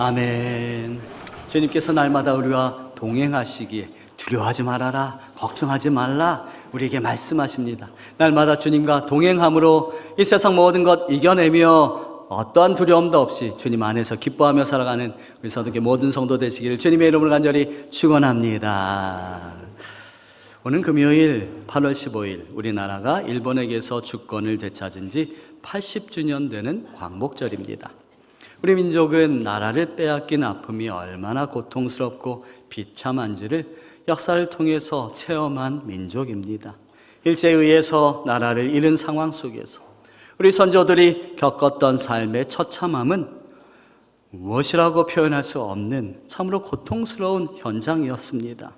아멘. 주님께서 날마다 우리와 동행하시기에 두려워하지 말아라, 걱정하지 말라 우리에게 말씀하십니다. 날마다 주님과 동행함으로 이 세상 모든 것 이겨내며 어떠한 두려움도 없이 주님 안에서 기뻐하며 살아가는 우리 성도께 모든 성도 되시기를 주님의 이름으로 간절히 축원합니다. 오늘 금요일 8월 15일 우리나라가 일본에게서 주권을 되찾은 지 80주년 되는 광복절입니다. 우리 민족은 나라를 빼앗긴 아픔이 얼마나 고통스럽고 비참한지를 역사를 통해서 체험한 민족입니다. 일제에 의해서 나라를 잃은 상황 속에서 우리 선조들이 겪었던 삶의 처참함은 무엇이라고 표현할 수 없는 참으로 고통스러운 현장이었습니다.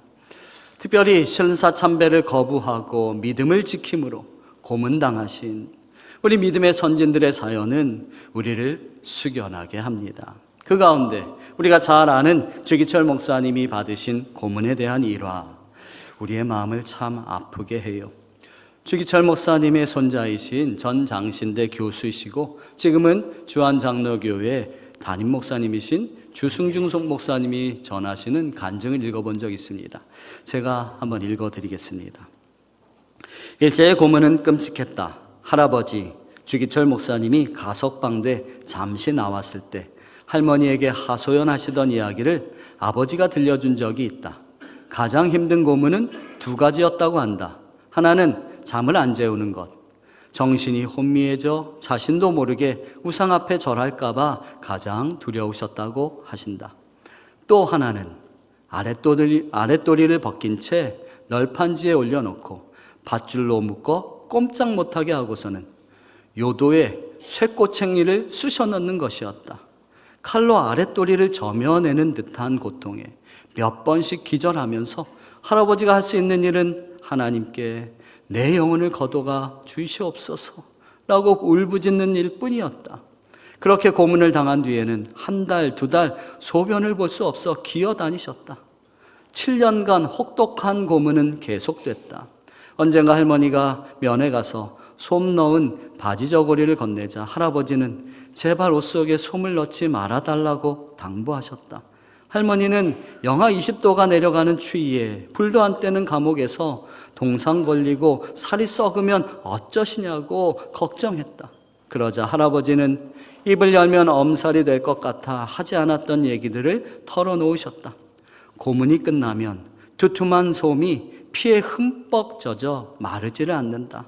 특별히 신사참배를 거부하고 믿음을 지킴으로 고문당하신 우리 믿음의 선진들의 사연은 우리를 숙연하게 합니다. 그 가운데 우리가 잘 아는 주기철 목사님이 받으신 고문에 대한 일화, 우리의 마음을 참 아프게 해요. 주기철 목사님의 손자이신 전 장신대 교수이시고 지금은 주안장로교회 담임 목사님이신 주승중 목사님이 전하시는 간증을 읽어본 적이 있습니다. 제가 한번 읽어드리겠습니다. 일제의 고문은 끔찍했다. 할아버지 주기철 목사님이 가석방돼 잠시 나왔을 때 할머니에게 하소연하시던 이야기를 아버지가 들려준 적이 있다. 가장 힘든 고문은 두 가지였다고 한다. 하나는 잠을 안 재우는 것. 정신이 혼미해져 자신도 모르게 우상 앞에 절할까 봐 가장 두려우셨다고 하신다. 또 하나는 아랫도리를 벗긴 채 널판지에 올려놓고 밧줄로 묶어 꼼짝 못하게 하고서는 요도에 쇠꼬챙이를 쑤셔 넣는 것이었다. 칼로 아랫도리를 저며내는 듯한 고통에 몇 번씩 기절하면서 할아버지가 할 수 있는 일은 하나님께 내 영혼을 거둬가 주시옵소서 라고 울부짖는 일뿐이었다. 그렇게 고문을 당한 뒤에는 한 달, 두 달 소변을 볼 수 없어 기어다니셨다. 7년간 혹독한 고문은 계속됐다. 언젠가 할머니가 면회 가서 솜 넣은 바지 저고리를 건네자 할아버지는 제발 옷 속에 솜을 넣지 말아달라고 당부하셨다. 할머니는 영하 20도가 내려가는 추위에 불도 안 떼는 감옥에서 동상 걸리고 살이 썩으면 어쩌시냐고 걱정했다. 그러자 할아버지는 입을 열면 엄살이 될 것 같아 하지 않았던 얘기들을 털어놓으셨다. 고문이 끝나면 두툼한 솜이 피에 흠뻑 젖어 마르지를 않는다.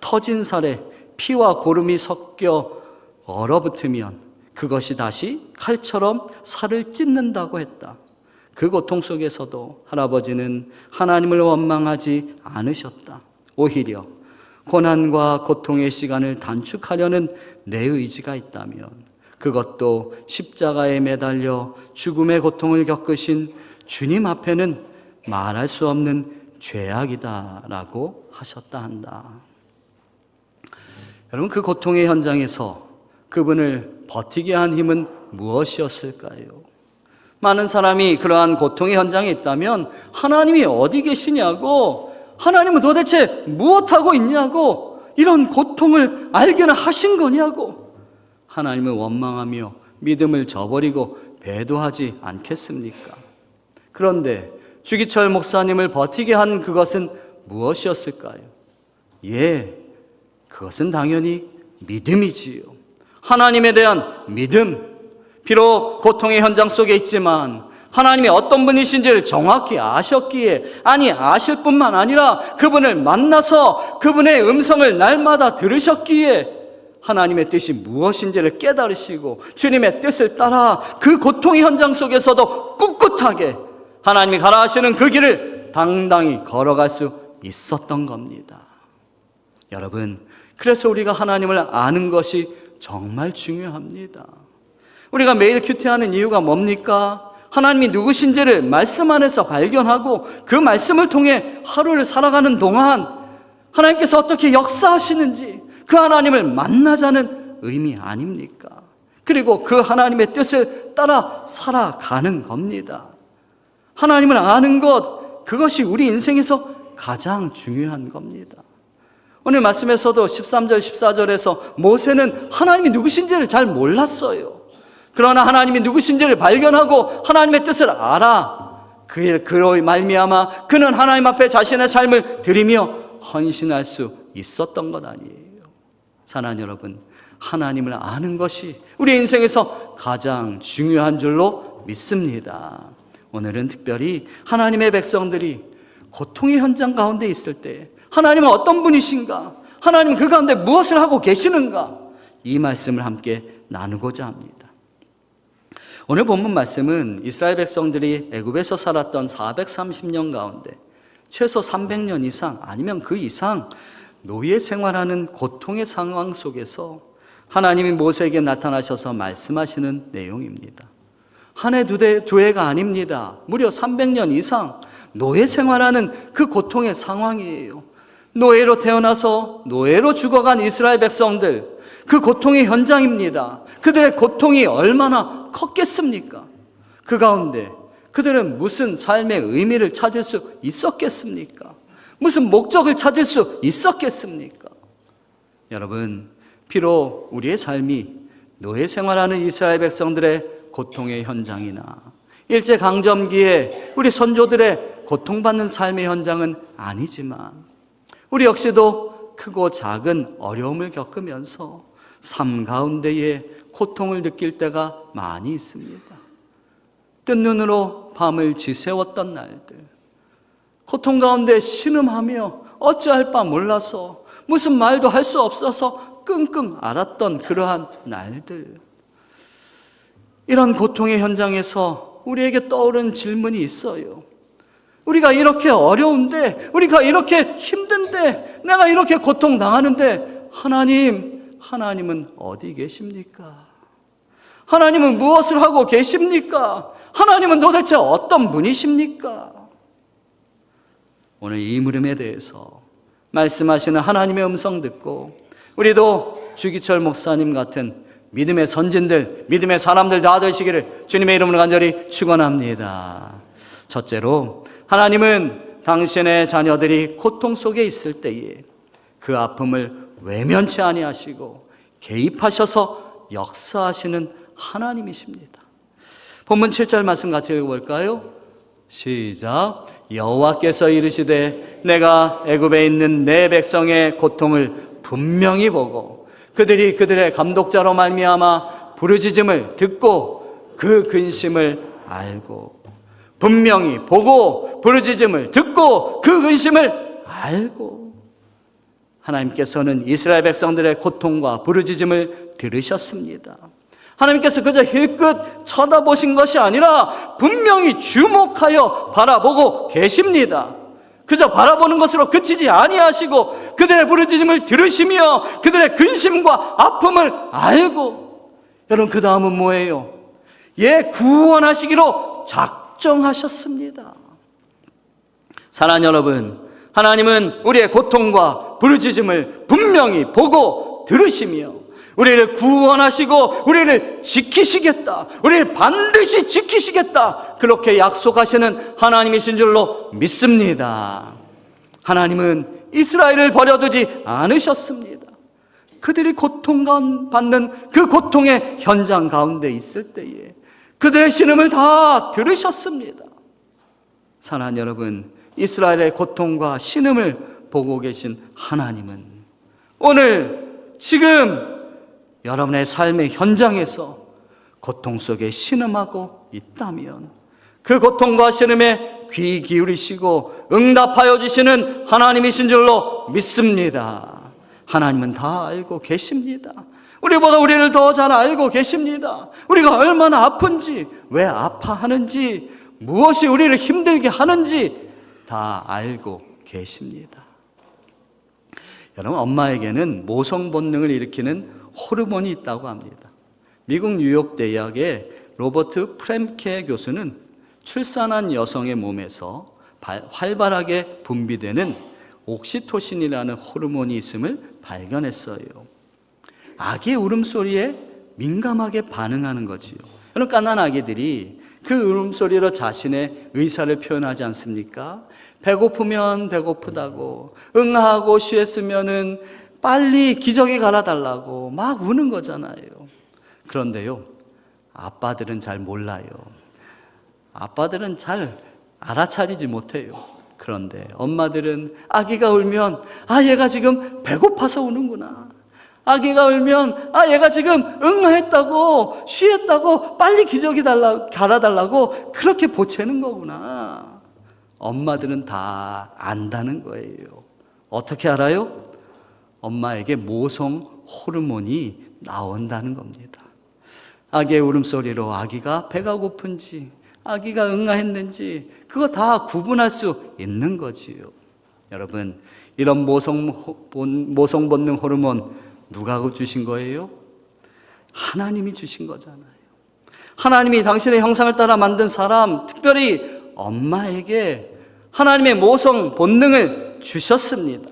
터진 살에 피와 고름이 섞여 얼어붙으면 그것이 다시 칼처럼 살을 찢는다고 했다. 그 고통 속에서도 할아버지는 하나님을 원망하지 않으셨다. 오히려 고난과 고통의 시간을 단축하려는 내 의지가 있다면 그것도 십자가에 매달려 죽음의 고통을 겪으신 주님 앞에는 말할 수 없는 죄악이다라고 하셨다 한다. 여러분, 그 고통의 현장에서 그분을 버티게 한 힘은 무엇이었을까요? 많은 사람이 그러한 고통의 현장에 있다면 하나님이 어디 계시냐고, 하나님은 도대체 무엇하고 있냐고, 이런 고통을 알게나 하신 거냐고 하나님을 원망하며 믿음을 저버리고 배도하지 않겠습니까? 그런데 주기철 목사님을 버티게 한 그것은 무엇이었을까요? 그것은 당연히 믿음이지요. 하나님에 대한 믿음. 비록 고통의 현장 속에 있지만 하나님이 어떤 분이신지를 정확히 아셨기에, 아니 아실 뿐만 아니라 그분을 만나서 그분의 음성을 날마다 들으셨기에 하나님의 뜻이 무엇인지를 깨달으시고 주님의 뜻을 따라 그 고통의 현장 속에서도 꿋꿋하게 하나님이 가라 하시는 그 길을 당당히 걸어갈 수 있었던 겁니다. 여러분, 그래서 우리가 하나님을 아는 것이 정말 중요합니다. 우리가 매일 큐티하는 이유가 뭡니까? 하나님이 누구신지를 말씀 안에서 발견하고 그 말씀을 통해 하루를 살아가는 동안 하나님께서 어떻게 역사하시는지 그 하나님을 만나자는 의미 아닙니까? 그리고 그 하나님의 뜻을 따라 살아가는 겁니다. 하나님을 아는 것, 그것이 우리 인생에서 가장 중요한 겁니다. 오늘 말씀에서도 13절, 14절에서 모세는 하나님이 누구신지를 잘 몰랐어요. 그러나 하나님이 누구신지를 발견하고 하나님의 뜻을 알아 그로 말미암아 그는 하나님 앞에 자신의 삶을 드리며 헌신할 수 있었던 것 아니에요. 사랑하는 여러분, 하나님을 아는 것이 우리 인생에서 가장 중요한 줄로 믿습니다. 오늘은 특별히 하나님의 백성들이 고통의 현장 가운데 있을 때 하나님은 어떤 분이신가? 하나님은 그 가운데 무엇을 하고 계시는가? 이 말씀을 함께 나누고자 합니다. 오늘 본문 말씀은 이스라엘 백성들이 애굽에서 살았던 430년 가운데 최소 300년 이상 아니면 그 이상 노예 생활하는 고통의 상황 속에서 하나님이 모세에게 나타나셔서 말씀하시는 내용입니다. 한 해 두 해가 아닙니다. 무려 300년 이상 노예 생활하는 그 고통의 상황이에요. 노예로 태어나서 노예로 죽어간 이스라엘 백성들, 그 고통의 현장입니다. 그들의 고통이 얼마나 컸겠습니까? 그 가운데 그들은 무슨 삶의 의미를 찾을 수 있었겠습니까? 무슨 목적을 찾을 수 있었겠습니까? 여러분, 비록 우리의 삶이 노예 생활하는 이스라엘 백성들의 고통의 현장이나 일제강점기에 우리 선조들의 고통받는 삶의 현장은 아니지만 우리 역시도 크고 작은 어려움을 겪으면서 삶 가운데에 고통을 느낄 때가 많이 있습니다. 뜬 눈으로 밤을 지새웠던 날들, 고통 가운데 신음하며 어찌할 바 몰라서 무슨 말도 할 수 없어서 끙끙 앓았던 그러한 날들, 이런 고통의 현장에서 우리에게 떠오른 질문이 있어요. 우리가 이렇게 어려운데, 우리가 이렇게 힘든데, 내가 이렇게 고통당하는데 하나님은 어디 계십니까? 하나님은 무엇을 하고 계십니까? 하나님은 도대체 어떤 분이십니까? 오늘 이 물음에 대해서 말씀하시는 하나님의 음성 듣고 우리도 주기철 목사님 같은 믿음의 선진들, 믿음의 사람들 다 되시기를 주님의 이름으로 간절히 축원합니다. 첫째로, 하나님은 당신의 자녀들이 고통 속에 있을 때에 그 아픔을 외면치 아니하시고 개입하셔서 역사하시는 하나님이십니다. 본문 7절 말씀 같이 읽어볼까요? 시작. 여호와께서 이르시되 내가 애굽에 있는 내 백성의 고통을 분명히 보고 그들이 그들의 감독자로 말미암아 부르짖음을 듣고 그 근심을 알고, 분명히 보고 부르짖음을 듣고 그 근심을 알고. 하나님께서는 이스라엘 백성들의 고통과 부르짖음을 들으셨습니다. 하나님께서 그저 힐끗 쳐다보신 것이 아니라 분명히 주목하여 바라보고 계십니다. 그저 바라보는 것으로 그치지 아니하시고 그들의 부르짖음을 들으시며 그들의 근심과 아픔을 알고, 여러분 그 다음은 뭐예요? 구원하시기로 작정하셨습니다. 사랑하는 여러분, 하나님은 우리의 고통과 부르짖음을 분명히 보고 들으시며 우리를 구원하시고 우리를 지키시겠다, 우리를 반드시 지키시겠다, 그렇게 약속하시는 하나님이신 줄로 믿습니다. 하나님은 이스라엘을 버려두지 않으셨습니다. 그들이 고통받는 그 고통의 현장 가운데 있을 때에 그들의 신음을 다 들으셨습니다. 사랑하는 여러분, 이스라엘의 고통과 신음을 보고 계신 하나님은 오늘 지금 여러분의 삶의 현장에서 고통 속에 신음하고 있다면 그 고통과 신음에 귀 기울이시고 응답하여 주시는 하나님이신 줄로 믿습니다. 하나님은 다 알고 계십니다. 우리보다 우리를 더 잘 알고 계십니다. 우리가 얼마나 아픈지, 왜 아파하는지, 무엇이 우리를 힘들게 하는지 다 알고 계십니다. 여러분, 엄마에게는 모성 본능을 일으키는 호르몬이 있다고 합니다. 미국 뉴욕 대학의 로버트 프렘케 교수는 출산한 여성의 몸에서 활발하게 분비되는 옥시토신이라는 호르몬이 있음을 발견했어요. 아기의 울음소리에 민감하게 반응하는 거지요. 여러분, 갓난 아기들이 그 울음소리로 자신의 의사를 표현하지 않습니까? 배고프면 배고프다고, 응하고 쉬었으면은 빨리 기저귀 갈아달라고 막 우는 거잖아요. 그런데요, 아빠들은 잘 몰라요. 아빠들은 잘 알아차리지 못해요. 그런데 엄마들은 아기가 울면 얘가 지금 배고파서 우는구나. 아기가 울면 얘가 지금 응아했다고 쉬했다고 빨리 기저귀 갈아달라고 그렇게 보채는 거구나. 엄마들은 다 안다는 거예요. 어떻게 알아요? 엄마에게 모성 호르몬이 나온다는 겁니다. 아기의 울음소리로 아기가 배가 고픈지 아기가 응아했는지 그거 다 구분할 수 있는 거지요. 여러분, 이런 모성 본능 호르몬 누가 주신 거예요? 하나님이 주신 거잖아요. 하나님이 당신의 형상을 따라 만든 사람, 특별히 엄마에게 하나님의 모성 본능을 주셨습니다.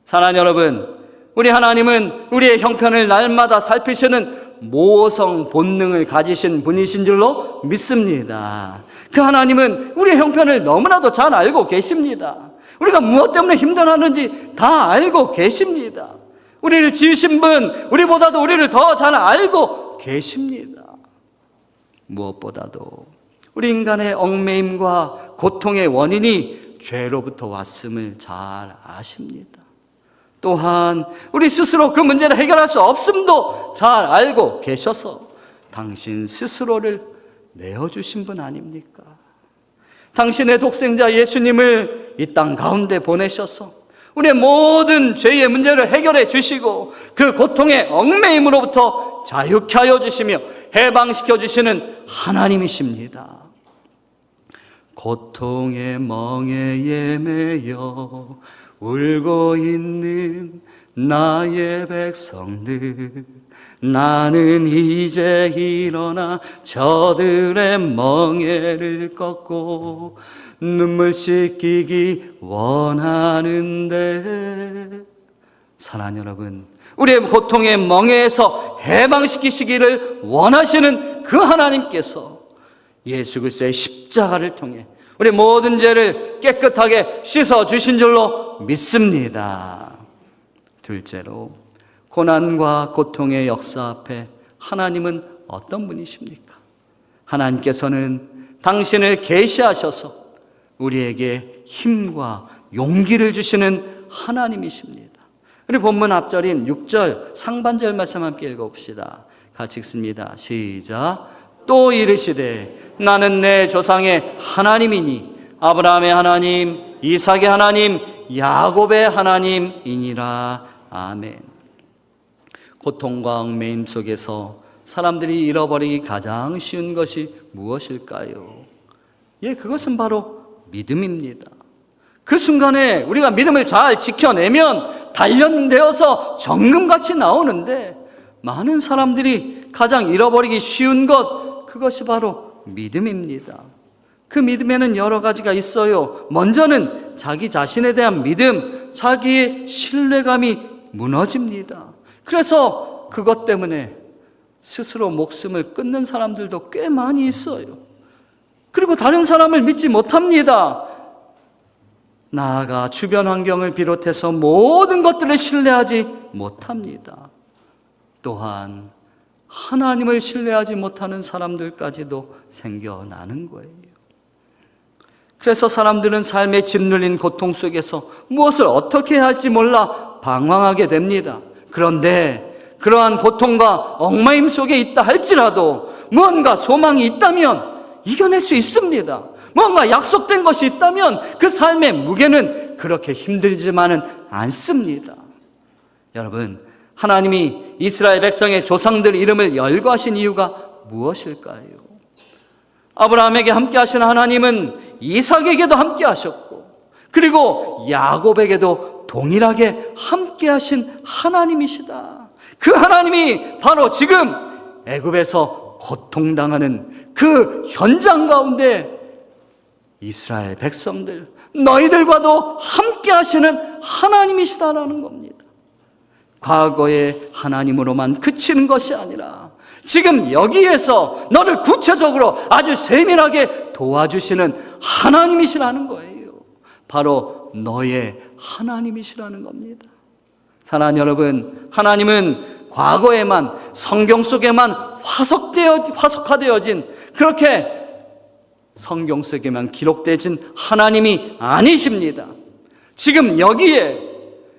사랑하는 여러분, 우리 하나님은 우리의 형편을 날마다 살피시는 모성 본능을 가지신 분이신 줄로 믿습니다. 그 하나님은 우리의 형편을 너무나도 잘 알고 계십니다. 우리가 무엇 때문에 힘들어하는지 다 알고 계십니다. 우리를 지으신 분, 우리보다도 우리를 더 잘 알고 계십니다. 무엇보다도 우리 인간의 얽매임과 고통의 원인이 죄로부터 왔음을 잘 아십니다. 또한 우리 스스로 그 문제를 해결할 수 없음도 잘 알고 계셔서 당신 스스로를 내어주신 분 아닙니까? 당신의 독생자 예수님을 이 땅 가운데 보내셔서 우리의 모든 죄의 문제를 해결해 주시고 그 고통의 얽매임으로부터 자유케 하여 주시며 해방시켜 주시는 하나님이십니다. 고통의 멍에에 매여 울고 있는 나의 백성들, 나는 이제 일어나 저들의 멍에를 꺾고 눈물 씻기기 원하는데, 사랑하는 여러분, 우리의 고통의 멍에에서 해방시키시기를 원하시는 그 하나님께서 예수 그리스도의 십자가를 통해 우리 모든 죄를 깨끗하게 씻어주신 줄로 믿습니다. 둘째로, 고난과 고통의 역사 앞에 하나님은 어떤 분이십니까? 하나님께서는 당신을 계시하셔서 우리에게 힘과 용기를 주시는 하나님이십니다. 우리 본문 앞절인 6절 상반절 말씀 함께 읽어봅시다. 같이 읽습니다. 시작. 또 이르시되 나는 내 조상의 하나님이니 아브라함의 하나님, 이삭의 하나님, 야곱의 하나님이니라. 아멘. 고통과 얽매임 속에서 사람들이 잃어버리기 가장 쉬운 것이 무엇일까요? 그것은 바로 믿음입니다. 그 순간에 우리가 믿음을 잘 지켜내면 단련되어서 정금같이 나오는데, 많은 사람들이 가장 잃어버리기 쉬운 것, 그것이 바로 믿음입니다. 그 믿음에는 여러 가지가 있어요. 먼저는 자기 자신에 대한 믿음, 자기의 신뢰감이 무너집니다. 그래서 그것 때문에 스스로 목숨을 끊는 사람들도 꽤 많이 있어요. 그리고 다른 사람을 믿지 못합니다. 나아가 주변 환경을 비롯해서 모든 것들을 신뢰하지 못합니다. 또한 하나님을 신뢰하지 못하는 사람들까지도 생겨나는 거예요. 그래서 사람들은 삶에 짓눌린 고통 속에서 무엇을 어떻게 해야 할지 몰라 방황하게 됩니다. 그런데 그러한 고통과 얽매임 속에 있다 할지라도 무언가 소망이 있다면 이겨낼 수 있습니다. 뭔가 약속된 것이 있다면 그 삶의 무게는 그렇게 힘들지만은 않습니다. 여러분, 하나님이 이스라엘 백성의 조상들 이름을 열거하신 이유가 무엇일까요? 아브라함에게 함께 하신 하나님은 이삭에게도 함께 하셨고, 그리고 야곱에게도 동일하게 함께 하신 하나님이시다. 그 하나님이 바로 지금 애굽에서 고통당하는 그 현장 가운데 이스라엘 백성들, 너희들과도 함께 하시는 하나님이시다라는 겁니다. 과거의 하나님으로만 그치는 것이 아니라 지금 여기에서 너를 구체적으로 아주 세밀하게 도와주시는 하나님이시라는 거예요. 바로 너의 하나님이시라는 겁니다. 사랑하는 여러분, 하나님은 과거에만, 성경 속에만 화석화되어진, 그렇게 성경 속에만 기록되진 하나님이 아니십니다. 지금 여기에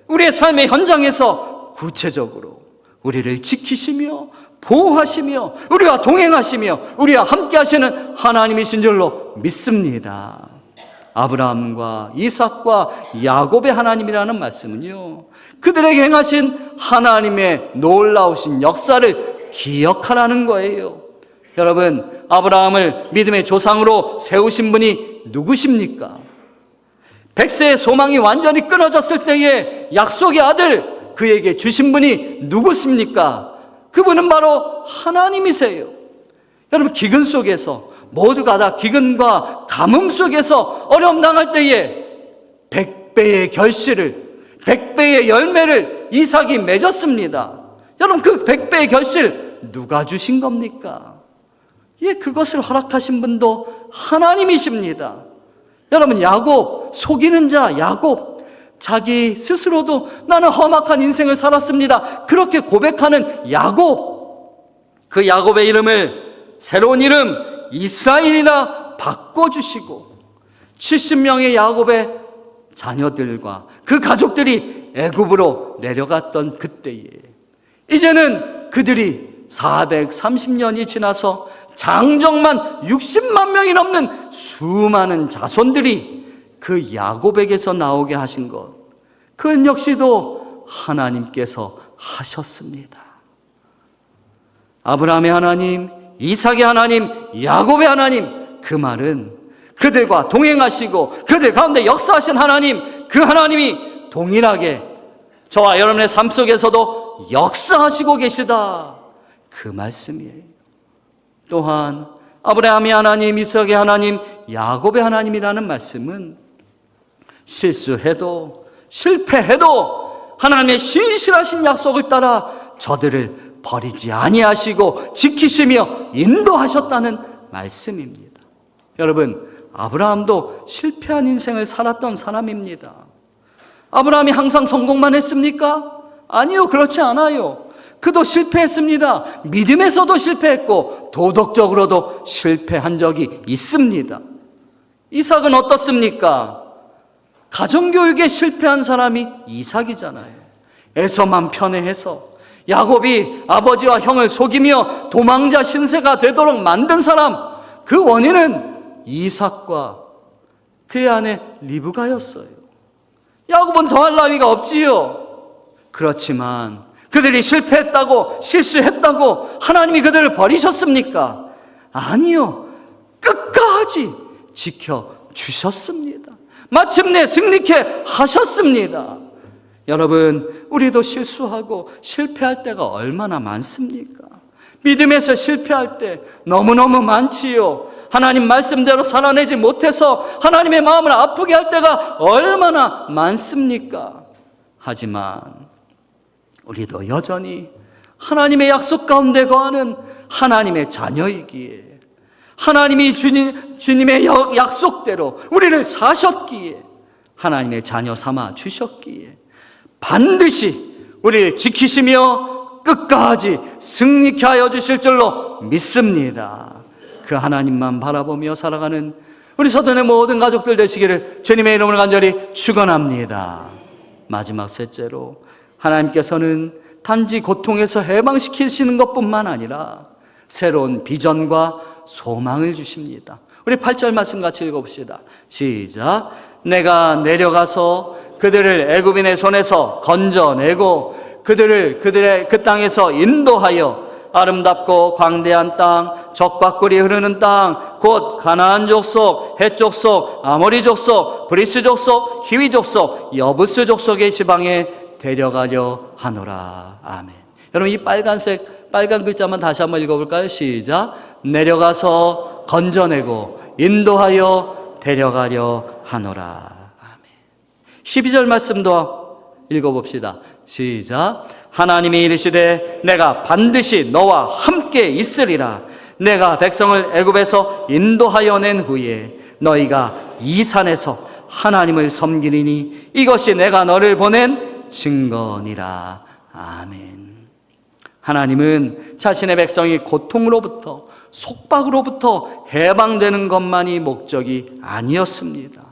우리의 삶의 현장에서 구체적으로 우리를 지키시며 보호하시며 우리와 동행하시며 우리와 함께 하시는 하나님이신 줄로 믿습니다. 아브라함과 이삭과 야곱의 하나님이라는 말씀은요, 그들에게 행하신 하나님의 놀라우신 역사를 기억하라는 거예요. 여러분, 아브라함을 믿음의 조상으로 세우신 분이 누구십니까? 백세의 소망이 완전히 끊어졌을 때에 약속의 아들 그에게 주신 분이 누구십니까? 그분은 바로 하나님이세요. 여러분, 기근 속에서, 모두가 다 기근과 가뭄 속에서 어려움 당할 때에 100배의 결실을, 100배의 열매를 이삭이 맺었습니다. 여러분, 그 100배의 결실 누가 주신 겁니까? 예, 그것을 허락하신 분도 하나님이십니다. 여러분, 야곱, 속이는 자 야곱, 자기 스스로도 나는 험악한 인생을 살았습니다, 그렇게 고백하는 야곱, 그 야곱의 이름을 새로운 이름 이스라엘이라 바꿔주시고 70명의 야곱의 자녀들과 그 가족들이 애굽으로 내려갔던 그때에 이제는 그들이 430년이 지나서 장정만 60만 명이 넘는 수많은 자손들이 그 야곱에게서 나오게 하신 것, 그건 역시도 하나님께서 하셨습니다. 아브라함의 하나님, 이삭의 하나님, 야곱의 하나님, 그 말은 그들과 동행하시고 그들 가운데 역사하신 하나님, 그 하나님이 동일하게 저와 여러분의 삶 속에서도 역사하시고 계시다, 그 말씀이에요. 또한 아브라함의 하나님, 이삭의 하나님, 야곱의 하나님이라는 말씀은 실수해도 실패해도 하나님의 신실하신 약속을 따라 저들을 버리지 아니하시고 지키시며 인도하셨다는 말씀입니다. 여러분, 아브라함도 실패한 인생을 살았던 사람입니다. 아브라함이 항상 성공만 했습니까? 아니요, 그렇지 않아요. 그도 실패했습니다. 믿음에서도 실패했고 도덕적으로도 실패한 적이 있습니다. 이삭은 어떻습니까? 가정교육에 실패한 사람이 이삭이잖아요. 에서만 편애해서 야곱이 아버지와 형을 속이며 도망자 신세가 되도록 만든 사람, 그 원인은 이삭과 그의 아내 리브가였어요. 야곱은 더할 나위가 없지요. 그렇지만 그들이 실패했다고, 실수했다고 하나님이 그들을 버리셨습니까? 아니요, 끝까지 지켜주셨습니다. 마침내 승리케 하셨습니다. 여러분, 우리도 실수하고 실패할 때가 얼마나 많습니까? 믿음에서 실패할 때 너무너무 많지요. 하나님 말씀대로 살아내지 못해서 하나님의 마음을 아프게 할 때가 얼마나 많습니까? 하지만 우리도 여전히 하나님의 약속 가운데 거하는 하나님의 자녀이기에, 하나님이 주님의 약속대로 우리를 사셨기에, 하나님의 자녀 삼아 주셨기에 반드시 우리를 지키시며 끝까지 승리케 하여 주실 줄로 믿습니다. 그 하나님만 바라보며 살아가는 우리 서든의 모든 가족들 되시기를 주님의 이름으로 간절히 축원합니다. 마지막 셋째로, 하나님께서는 단지 고통에서 해방시키시는 것뿐만 아니라 새로운 비전과 소망을 주십니다. 우리 8절 말씀 같이 읽어봅시다. 시작. 내가 내려가서 그들을 애굽인의 손에서 건져내고 그들의 그 땅에서 인도하여 아름답고 광대한 땅, 젖과 꿀이 흐르는 땅, 곧 가나안 족속, 헷 족속, 아모리 족속, 브리스 족속, 히위 족속, 여부스 족속의 지방에 데려가려 하노라. 아멘. 여러분, 이 빨간 글자만 다시 한번 읽어볼까요? 시작. 내려가서 건져내고 인도하여 데려가려 하노라. 아멘. 12절 말씀도 읽어봅시다. 시작. 하나님이 이르시되 내가 반드시 너와 함께 있으리라. 내가 백성을 애굽에서 인도하여 낸 후에 너희가 이 산에서 하나님을 섬기리니 이것이 내가 너를 보낸 증거니라. 아멘. 하나님은 자신의 백성이 고통으로부터, 속박으로부터 해방되는 것만이 목적이 아니었습니다.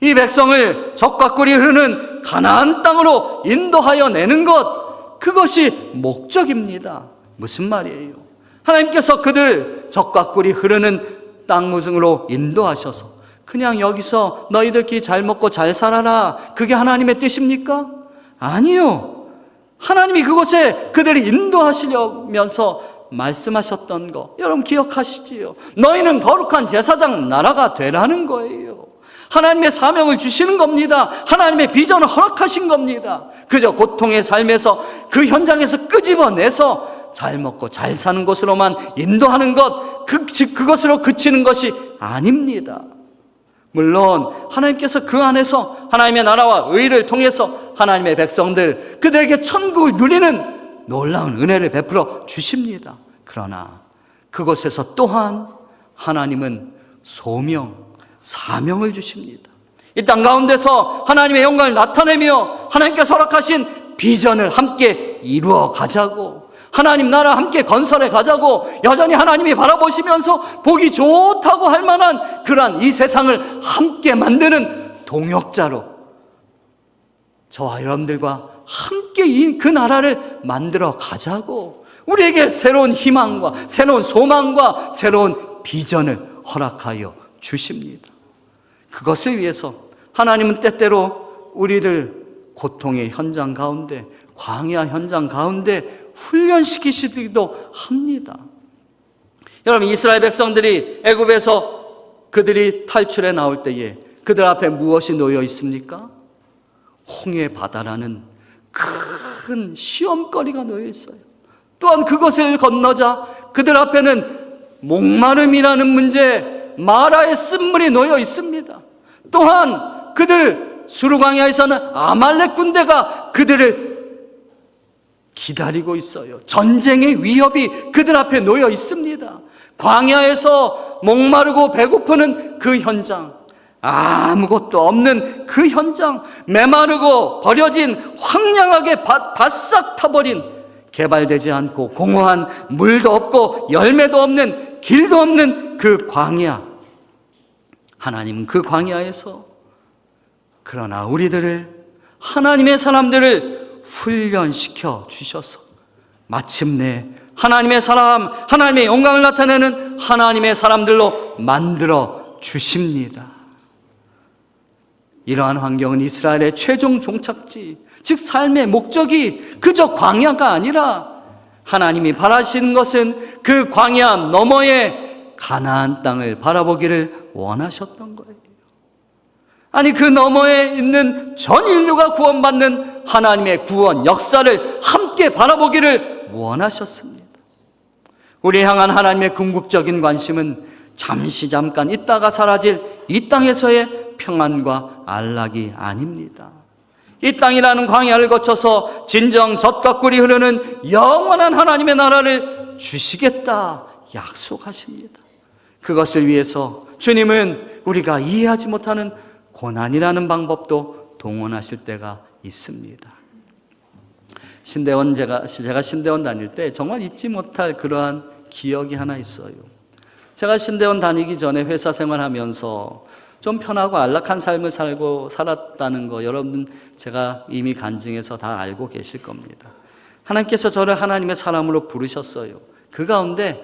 이 백성을 적과 꿀이 흐르는 가나안 땅으로 인도하여 내는 것, 그것이 목적입니다. 무슨 말이에요? 하나님께서 그들 적과 꿀이 흐르는 땅으로 인도하셔서 그냥 여기서 너희들끼리 잘 먹고 잘 살아라, 그게 하나님의 뜻입니까? 아니요. 하나님이 그곳에 그들을 인도하시려면서 말씀하셨던 거 여러분 기억하시지요? 너희는 거룩한 제사장 나라가 되라는 거예요. 하나님의 사명을 주시는 겁니다. 하나님의 비전을 허락하신 겁니다. 그저 고통의 삶에서 그 현장에서 끄집어내서 잘 먹고 잘 사는 곳으로만 인도하는 것, 그것으로 그치는 것이 아닙니다. 물론 하나님께서 그 안에서 하나님의 나라와 의를 통해서 하나님의 백성들, 그들에게 천국을 누리는 놀라운 은혜를 베풀어 주십니다. 그러나 그곳에서 또한 하나님은 소명, 사명을 주십니다. 이 땅 가운데서 하나님의 영광을 나타내며 하나님께서 허락하신 비전을 함께 이루어 가자고, 하나님 나라 함께 건설해 가자고, 여전히 하나님이 바라보시면서 보기 좋다고 할 만한 그러한 이 세상을 함께 만드는 동역자로 저와 여러분들과 함께 그 나라를 만들어 가자고, 우리에게 새로운 희망과 새로운 소망과 새로운 비전을 허락하여 주십니다. 그것을 위해서 하나님은 때때로 우리를 고통의 현장 가운데, 광야 현장 가운데 훈련시키시기도 합니다. 여러분, 이스라엘 백성들이 애굽에서 그들이 탈출해 나올 때에 그들 앞에 무엇이 놓여 있습니까? 홍해 바다라는 큰 시험거리가 놓여 있어요. 또한 그것을 건너자 그들 앞에는 목마름이라는 문제, 마라의 쓴물이 놓여 있습니다. 또한 그들 수르광야에서는 아말렉 군대가 그들을 기다리고 있어요. 전쟁의 위협이 그들 앞에 놓여 있습니다. 광야에서 목마르고 배고프는 그 현장, 아무것도 없는 그 현장, 메마르고 버려진 황량하게 바싹 타버린, 개발되지 않고 공허한, 물도 없고 열매도 없는, 길도 없는 그 광야. 하나님은 그 광야에서 그러나 우리들을, 하나님의 사람들을 훈련시켜 주셔서 마침내 하나님의 사람, 하나님의 영광을 나타내는 하나님의 사람들로 만들어 주십니다. 이러한 환경은 이스라엘의 최종 종착지, 즉 삶의 목적이 그저 광야가 아니라 하나님이 바라시는 것은 그 광야 너머의 가나안 땅을 바라보기를 원하셨던 거예요. 아니, 그 너머에 있는 전 인류가 구원받는 하나님의 구원 역사를 함께 바라보기를 원하셨습니다. 우리 향한 하나님의 궁극적인 관심은 잠깐 있다가 사라질 이 땅에서의 평안과 안락이 아닙니다. 이 땅이라는 광야를 거쳐서 진정 젖과 꿀이 흐르는 영원한 하나님의 나라를 주시겠다 약속하십니다. 그것을 위해서 주님은 우리가 이해하지 못하는 고난이라는 방법도 동원하실 때가 있습니다. 제가 신대원 다닐 때 정말 잊지 못할 그러한 기억이 하나 있어요. 제가 신대원 다니기 전에 회사 생활하면서 좀 편하고 안락한 삶을 살았다는 거 여러분 제가 이미 간증해서 다 알고 계실 겁니다. 하나님께서 저를 하나님의 사람으로 부르셨어요. 그 가운데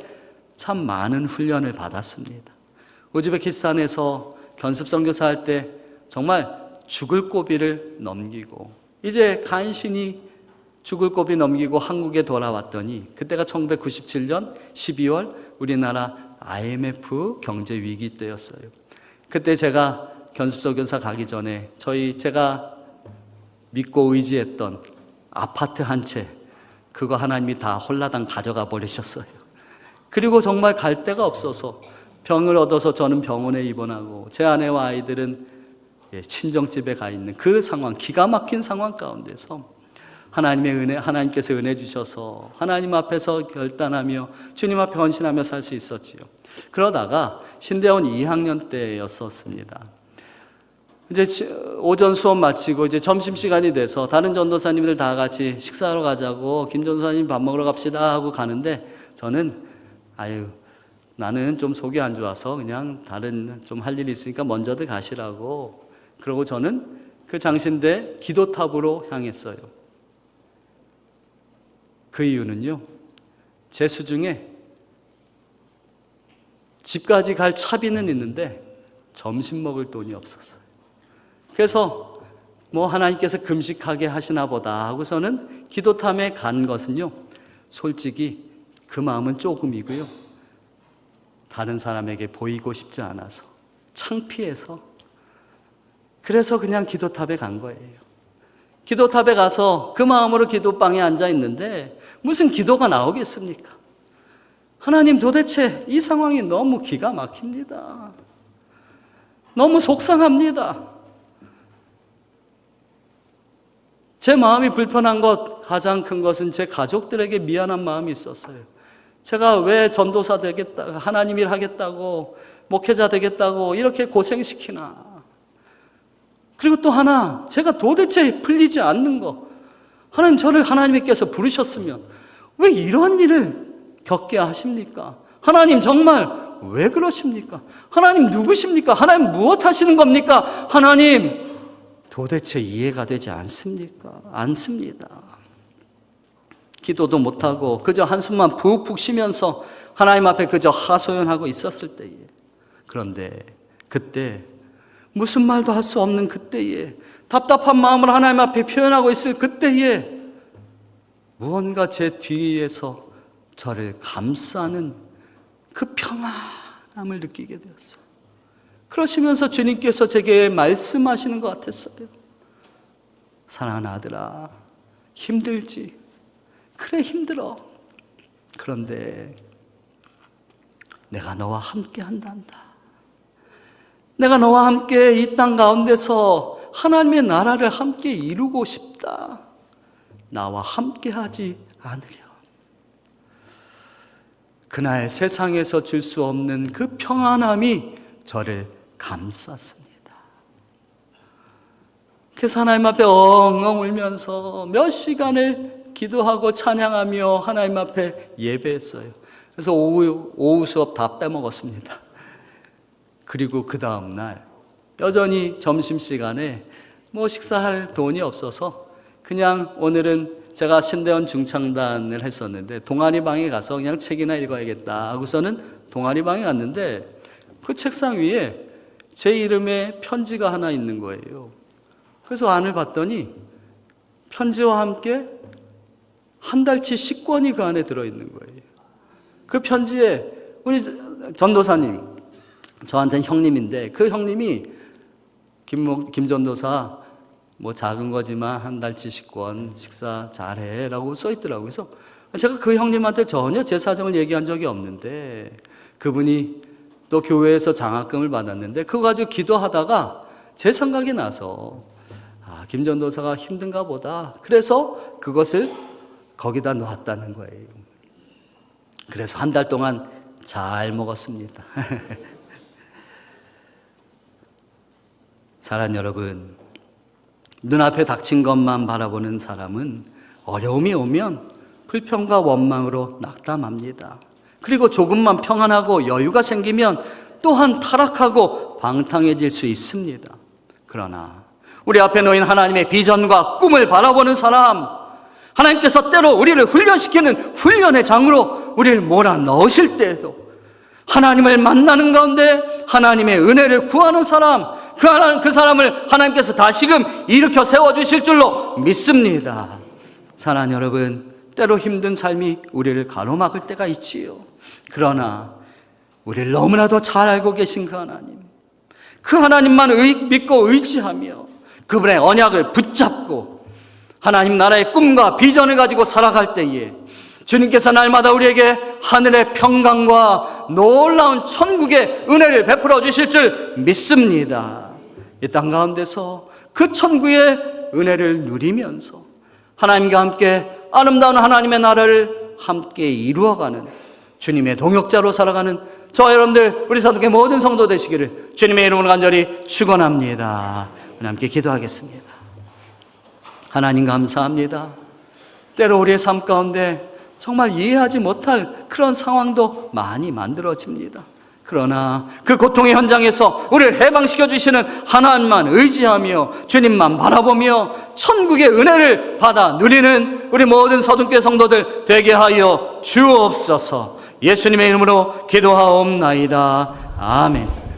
참 많은 훈련을 받았습니다. 우즈베키스탄에서 견습 선교사 할 때 정말 죽을 고비를 넘기고 이제 간신히 죽을 고비 넘기고 한국에 돌아왔더니 그때가 1997년 12월 우리나라 IMF 경제 위기 때였어요. 그때 제가 견습 선교사 가기 전에 제가 믿고 의지했던 아파트 한 채, 그거 하나님이 다 홀라당 가져가 버리셨어요. 그리고 정말 갈 데가 없어서 병을 얻어서 저는 병원에 입원하고 제 아내와 아이들은 친정집에 가 있는 그 상황, 기가 막힌 상황 가운데서 하나님의 은혜, 하나님께서 은혜 주셔서 하나님 앞에서 결단하며 주님 앞에 헌신하며 살 수 있었지요. 그러다가 신대원 2학년 때였었습니다. 이제 오전 수업 마치고 이제 점심시간이 돼서 다른 전도사님들 다 같이 식사하러 가자고, 김 전도사님 밥 먹으러 갑시다 하고 가는데, 저는 나는 좀 속이 안 좋아서 그냥 다른 좀 할 일이 있으니까 먼저들 가시라고, 그러고 저는 그 장신대 기도탑으로 향했어요. 그 이유는요, 제 수중에 집까지 갈 차비는 있는데 점심 먹을 돈이 없었어요. 그래서 하나님께서 금식하게 하시나 보다 하고서는 기도탐에 간 것은요, 솔직히 그 마음은 조금이고요, 다른 사람에게 보이고 싶지 않아서, 창피해서, 그래서 그냥 기도탑에 간 거예요. 기도탑에 가서 그 마음으로 기도방에 앉아 있는데 무슨 기도가 나오겠습니까? 하나님, 도대체 이 상황이 너무 기가 막힙니다. 너무 속상합니다. 제 마음이 불편한 것, 가장 큰 것은 제 가족들에게 미안한 마음이 있었어요. 제가 왜 전도사 되겠다, 하나님 일 하겠다고, 목회자 되겠다고 이렇게 고생시키나. 그리고 또 하나, 제가 도대체 풀리지 않는 거, 하나님, 저를 하나님께서 부르셨으면 왜 이런 일을 겪게 하십니까? 하나님, 정말 왜 그러십니까? 하나님 누구십니까? 하나님 무엇 하시는 겁니까? 하나님, 도대체 이해가 되지 않습니다. 기도도 못하고 그저 한숨만 푹푹 쉬면서 하나님 앞에 그저 하소연하고 있었을 때에, 그런데 그때 무슨 말도 할 수 없는 그때에, 답답한 마음을 하나님 앞에 표현하고 있을 그때에 무언가 제 뒤에서 저를 감싸는 그 평안함을 느끼게 되었어요. 그러시면서 주님께서 제게 말씀하시는 것 같았어요. 사랑하는 아들아, 힘들지? 그래, 힘들어. 그런데 내가 너와 함께 한단다. 내가 너와 함께 이 땅 가운데서 하나님의 나라를 함께 이루고 싶다. 나와 함께 하지 않으려. 그날 세상에서 줄 수 없는 그 평안함이 저를 감쌌습니다. 그래서 하나님 앞에 엉엉 울면서 몇 시간을 기도하고 찬양하며 하나님 앞에 예배했어요. 그래서 오후 수업 다 빼먹었습니다. 그리고 그 다음 날 여전히 점심시간에 식사할 돈이 없어서 그냥 오늘은 제가 신대원 중창단을 했었는데 동아리방에 가서 그냥 책이나 읽어야겠다 하고서는 동아리방에 갔는데 그 책상 위에 제 이름의 편지가 하나 있는 거예요. 그래서 안을 봤더니 편지와 함께 한 달치 식권이 그 안에 들어있는 거예요. 그 편지에 우리 전도사님, 저한테는 형님인데 그 형님이 김 전도사 작은 거지만 한 달치 식권 식사 잘해 라고 써있더라고요. 그래서 제가 그 형님한테 전혀 제 사정을 얘기한 적이 없는데 그분이 또 교회에서 장학금을 받았는데 그거 가지고 기도하다가 제 생각이 나서 김 전도사가 힘든가 보다. 그래서 그것을 거기다 놓았다는 거예요. 그래서 한 달 동안 잘 먹었습니다. 사랑하는 여러분, 눈앞에 닥친 것만 바라보는 사람은 어려움이 오면 불평과 원망으로 낙담합니다. 그리고 조금만 평안하고 여유가 생기면 또한 타락하고 방탕해질 수 있습니다. 그러나 우리 앞에 놓인 하나님의 비전과 꿈을 바라보는 사람, 하나님께서 때로 우리를 훈련시키는 훈련의 장으로 우리를 몰아넣으실 때에도 하나님을 만나는 가운데 하나님의 은혜를 구하는 사람, 그 사람을 하나님께서 다시금 일으켜 세워주실 줄로 믿습니다. 사랑하는 여러분, 때로 힘든 삶이 우리를 가로막을 때가 있지요. 그러나 우리를 너무나도 잘 알고 계신 그 하나님, 그 하나님만 믿고 의지하며 그분의 언약을 붙잡고 하나님 나라의 꿈과 비전을 가지고 살아갈 때에 주님께서 날마다 우리에게 하늘의 평강과 놀라운 천국의 은혜를 베풀어 주실 줄 믿습니다. 이 땅 가운데서 그 천국의 은혜를 누리면서 하나님과 함께 아름다운 하나님의 나라를 함께 이루어가는 주님의 동역자로 살아가는 저와 여러분들, 우리 서독의 모든 성도 되시기를 주님의 이름으로 간절히 축원합니다. 함께 기도하겠습니다. 하나님 감사합니다. 때로 우리의 삶 가운데 정말 이해하지 못할 그런 상황도 많이 만들어집니다. 그러나 그 고통의 현장에서 우리를 해방시켜 주시는 하나님만 의지하며 주님만 바라보며 천국의 은혜를 받아 누리는 우리 모든 서둔교회 성도들 되게 하여 주옵소서. 예수님의 이름으로 기도하옵나이다. 아멘.